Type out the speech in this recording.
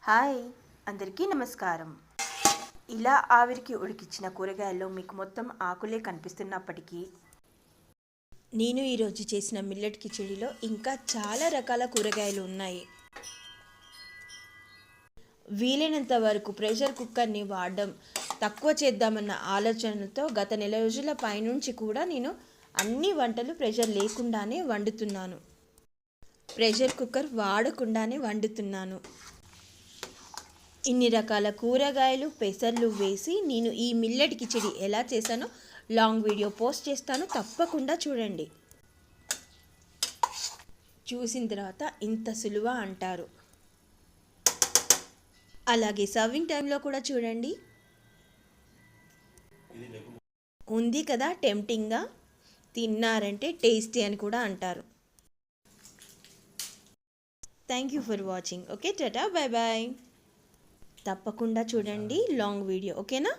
Hi అందరికీ నమస్కారం. ఇలా ఆవిరికి ఉడికించిన కూరగాయల్లో మీకు మొత్తం ఆకులే కనిపిస్తున్నప్పటికీ నేను ఈరోజు చేసిన మిల్లెట్ కిచడీలో ఇంకా చాలా రకాల కూరగాయలు ఉన్నాయి. వీలైనంత వరకు ప్రెషర్ కుక్కర్ని వాడడం తక్కువ చేద్దామన్న ఆలోచనతో గత నెల రోజుల పైనుంచి కూడా నేను అన్ని వంటలు ప్రెషర్ లేకుండానే వండుతున్నాను. Pressure cooker వాడకుండానే వండుతున్నాను. ఇన్ని రకాల కూరగాయలు పెసర్లు వేసి నేను ఈ మిల్లెట్ కిచడీ ఎలా చేశానో లాంగ్ వీడియో పోస్ట్ చేస్తాను, తప్పకుండా చూడండి. చూసిన తర్వాత ఇంత సులువా అంటారు. అలాగే సర్వింగ్ టైంలో కూడా చూడండి. ఉంది కదా టెంప్టింగ్గా, తిన్నారంటే టేస్టీ అని కూడా అంటారు. Thank you for watching. Okay, tata, bye bye. తప్పకుండా చూడండి లాంగ్ వీడియో, ఓకేనా?